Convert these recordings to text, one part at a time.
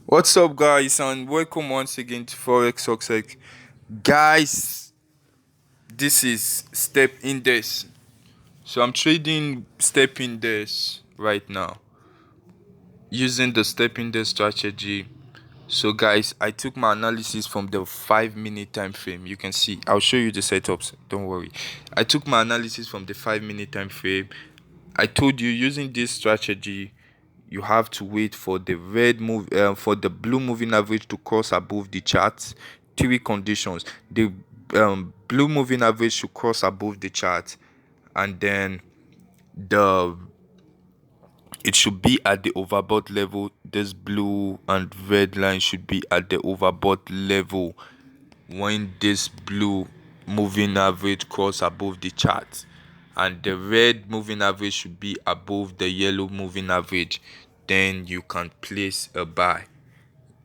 What's up, guys, and welcome once again to Forex Success. Guys, this is Step Index. So I'm trading Step Index right now using the Step Index strategy. So, guys, I took my analysis from the 5 minute time frame. You can see, I'll show you the setups. Don't worry. I took my analysis from the 5 minute time frame. I told you using this strategy, you have to wait for the for the blue moving average to cross above the chart. Three conditions: the blue moving average should cross above the chart, and then the it should be at the overbought level. This blue and red line should be at the overbought level when this blue moving average cross above the chart, and the red moving average should be above the yellow moving average. Then you can place a buy.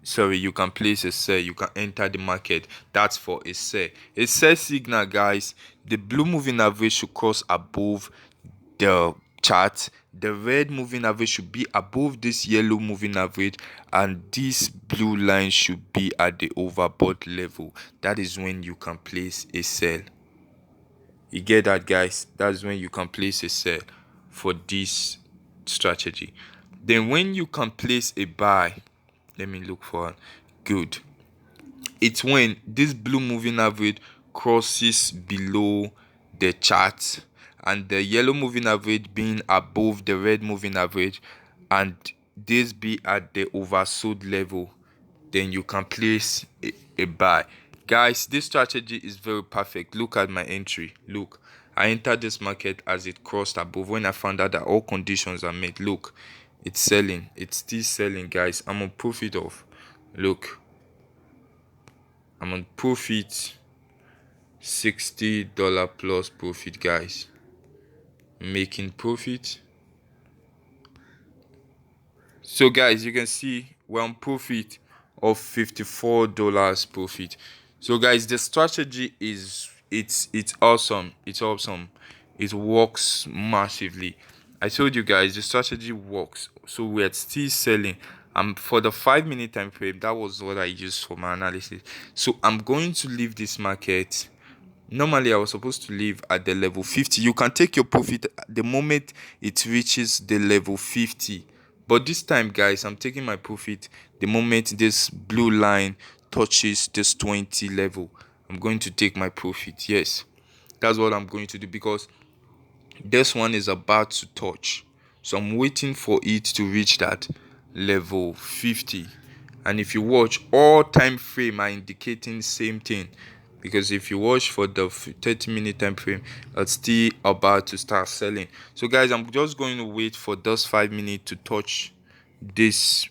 Sorry, you can place a sell. You can enter the market. That's for a sell. A sell signal, guys. The blue moving average should cross above the chart. The red moving average should be above this yellow moving average, and this blue line should be at the overbought level. That is when you can place a sell. You get that, guys? That's when you can place a sell for this strategy. Then when you can place a buy, let me look for it. Good. It's when this blue moving average crosses below the chart, and the yellow moving average being above the red moving average, and this be at the oversold level. Then you can place a buy. Guys, this strategy is very perfect. Look at my entry. Look, I entered this market as it crossed above. When I found out that all conditions are met, look, it's selling. It's still selling, guys. I'm on profit of. Look, I'm on profit. $60 plus profit, guys. Making profit. So, guys, you can see we're on profit of $54 profit. So, guys, the strategy is it's awesome. It's awesome. It works massively. I told you guys the strategy works. So we're still selling. For the 5 minute time frame, that was what I used for my analysis. So I'm going to leave this market. Normally, I was supposed to leave at the level 50. You can take your profit the moment it reaches the level 50. But this time, guys, I'm taking my profit the moment this blue line touches this 20 level. I'm going to take my profit. Yes, that's what I'm going to do, because this one is about to touch. So I'm waiting for it to reach that level 50. And if you watch, all time frame are indicating same thing, because if you watch for the 30-minute time frame, it's still about to start selling. So guys, I'm just going to wait for those 5 minutes to touch this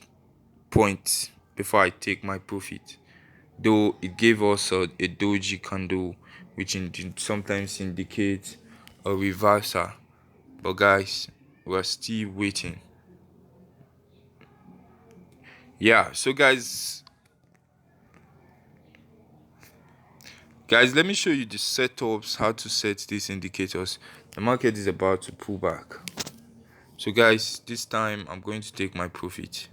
point before I take my profit. Though it gave us a doji candle, which sometimes indicates a reversal, but guys, we're still waiting. Yeah, so guys, let me show you the setups, how to set these indicators. The market is about to pull back. So guys, this time I'm going to take my profit.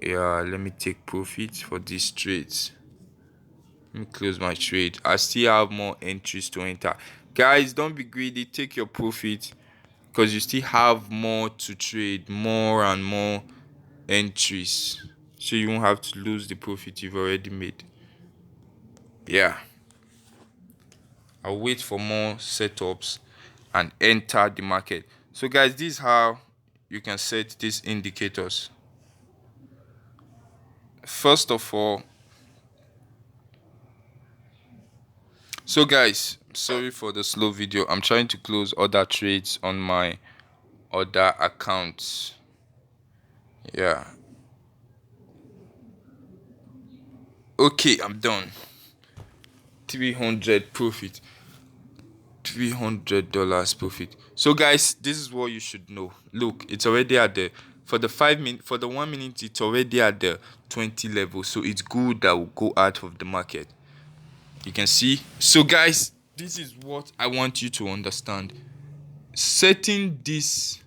Yeah, let me take profit for these trades. Let me close my trade. I still have more entries to enter. Guys, don't be greedy. Take your profit, because you still have more to trade, more and more entries, so you won't have to lose the profit you've already made. Yeah, I'll wait for more setups and enter the market. So guys, this is how you can set these indicators. First of all, so guys, sorry for the slow video. I'm trying to close other trades on my other accounts. Yeah, okay, I'm done. 300 profit, $300 profit. So guys, this is what you should know. Look, it's already at the, for the 5 minute, for the 1 minute, it's already at the 20 level. So it's good that will go out of the market. You can see. So guys, this is what I want you to understand. Setting this,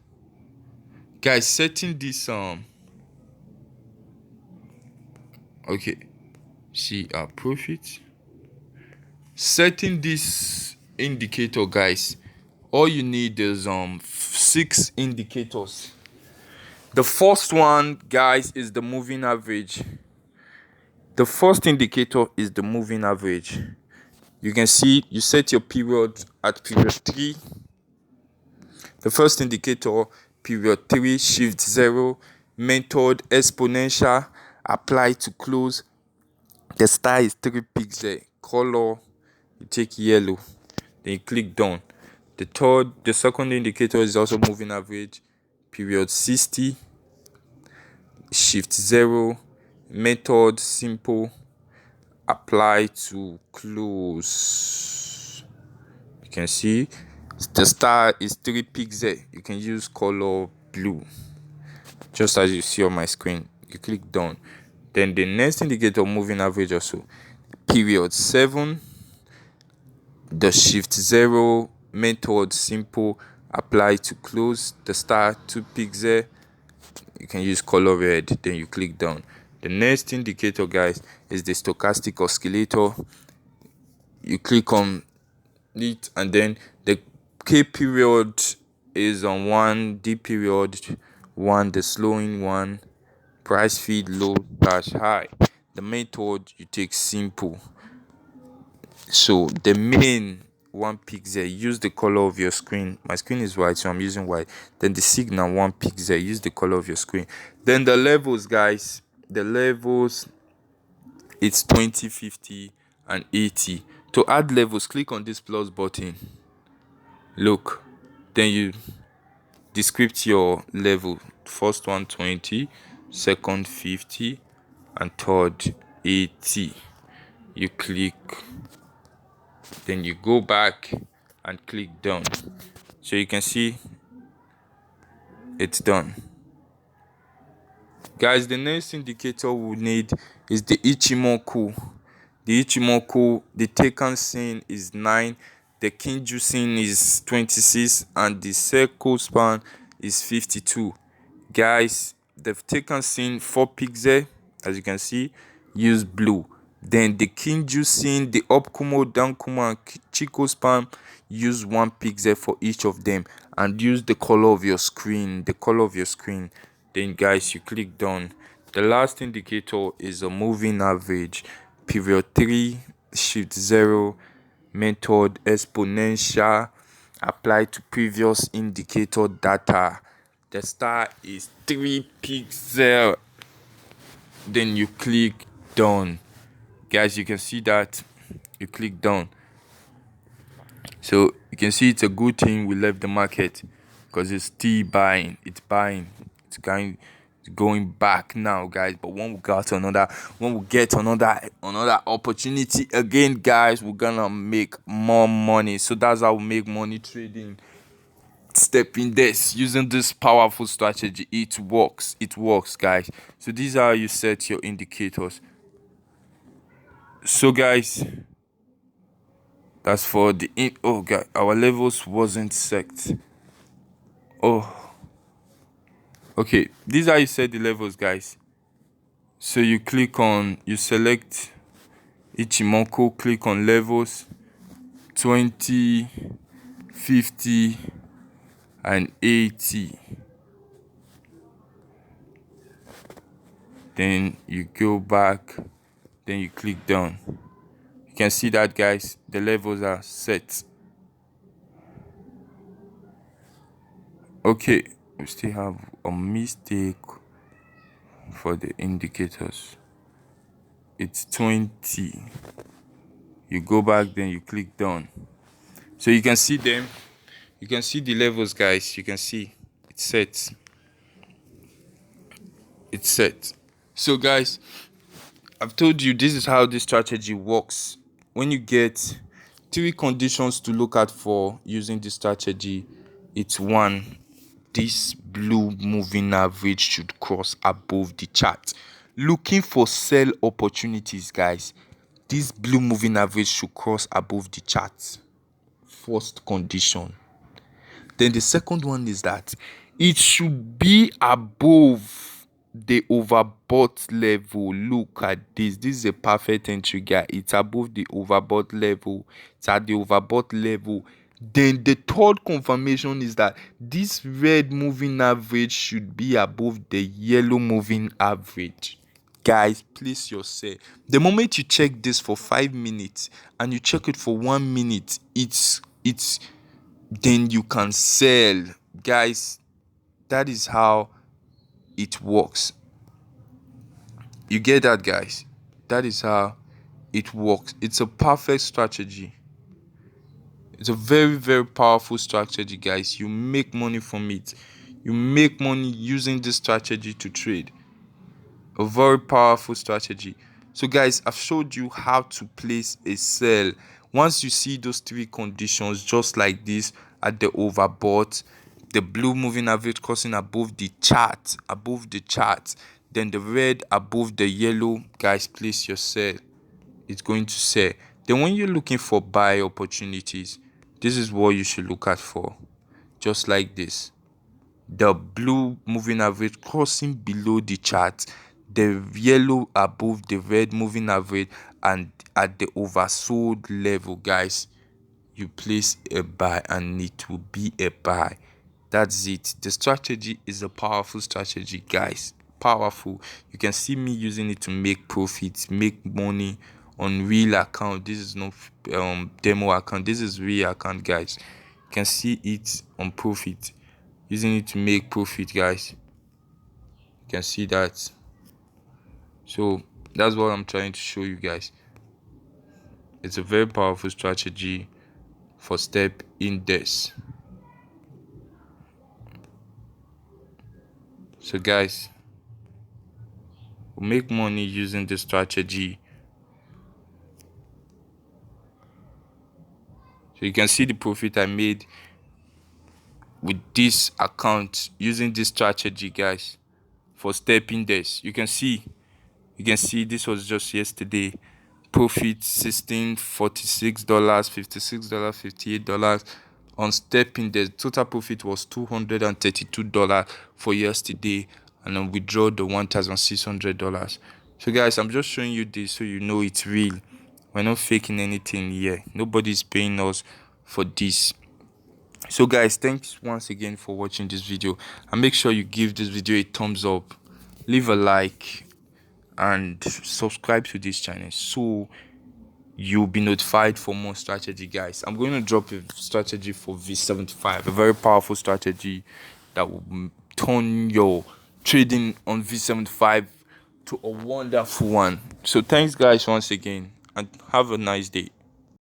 guys, setting this Okay, see our profit. Setting this indicator, guys, all you need is 6 indicators. The first one, guys, is the moving average. The first indicator is the moving average. You can see you set your period at period 3. The first indicator, period 3, shift 0, method exponential, apply to close. The star is 3 pixel. Color, you take yellow. Then you click done. The second indicator is also moving average, period 60, shift 0, method simple, apply to close. You can see the star is 3 pixel. You can use color blue, just as you see on my screen. You click done. Then the next indicator, moving average also, period 7, the shift 0, method simple, apply to close. The star 2 pixel. You can use color red. Then you click done. The next indicator, guys, is the stochastic oscillator. You click on it, and then the K period is on 1, D period 1, the slowing 1, price feed low dash high. The method, you take simple. So the main 1 pixel, use the color of your screen. My screen is white, so I'm using white. Then the signal 1 pixel, use the color of your screen. Then the levels, guys, the levels, it's 20, 50 and 80. To add levels, click on this plus button. Look, then you descript your level. First one 20, second 50 and third 80. You click, then you go back and click done. So you can see it's done. Guys, the next indicator we need is the Ichimoku. The Ichimoku, the taken scene is 9, the Kinju scene is 26, and the circle span is 52. Guys, they've taken scene 4 pixel, as you can see, use blue. Then the Kinju scene, the Upkumo, Dankumo, and Chico span, use 1 pixel for each of them, and use the color of your screen. Then, guys, you click done. The last indicator is a moving average, period 3, shift 0, method exponential, apply to previous indicator data. The star is 3 pixel. Then you click done. Guys, you can see that you click done. So you can see it's a good thing we left the market, because it's still buying. It's going back now, guys. But when we get another opportunity again, guys, we're gonna make more money. So that's how we make money trading. Stepping this, using this powerful strategy. It works, guys. So these are how you set your indicators. So, guys, that's for the oh god, our levels wasn't set. Oh, okay, these are you set the levels, guys. So you select Ichimoku, click on levels 20, 50 and 80. Then you go back, then you click done. You can see that, guys, the levels are set. Okay, we still have a mistake for the indicators. It's 20. You go back, then you click done. So you can see them. You can see the levels, guys. You can see it's set. It's set. So, guys, I've told you this is how this strategy works. When you get 3 conditions to look out for using this strategy, it's 1, this blue moving average should cross above the chart. Looking for sell opportunities, guys, this blue moving average should cross above the chart. First condition. Then the second one is that it should be above the overbought level. Look at this. This is a perfect entry, guy. It's above the overbought level. It's at the overbought level. Then the third confirmation is that this red moving average should be above the yellow moving average. Guys, place yourself. The moment you check this for 5 minutes and you check it for 1 minute, it's then you can sell. Guys, that is how it works. You get that, guys? That is how it works. It's a perfect strategy. It's a very, very powerful strategy, guys. You make money from it. You make money using this strategy to trade. A very powerful strategy. So, guys, I've showed you how to place a sell. Once you see those 3 conditions, just like this, at the overbought, the blue moving average crossing above the chart, then the red above the yellow, guys, place your sell. It's going to sell. Then when you're looking for buy opportunities, this is what you should look at for. Just like this. The blue moving average crossing below the chart, the yellow above the red moving average, and at the oversold level, guys, you place a buy and it will be a buy. That's it. The strategy is a powerful strategy, guys. Powerful. You can see me using it to make profits, make money on real account. This is no demo account. This is real account, guys. You can see it on profit, using it to make profit, guys. You can see that. So that's what I'm trying to show you, guys. It's a very powerful strategy for step index. So, guys, we'll make money using this strategy. So you can see the profit I made with this account using this strategy, guys, for step index. You can see this was just yesterday. Profit $16.46, $56, $58 on step index. Total profit was $232 for yesterday, and then withdraw the $1,600. So, guys, I'm just showing you this so you know it's real. We're not faking anything here. Nobody's paying us for this. So, guys, thanks once again for watching this video, and make sure you give this video a thumbs up, leave a like, and subscribe to this channel so you'll be notified for more strategy, guys. I'm going to drop a strategy for V75, a very powerful strategy that will turn your trading on V75 to a wonderful one. So thanks, guys, once again, and have a nice day.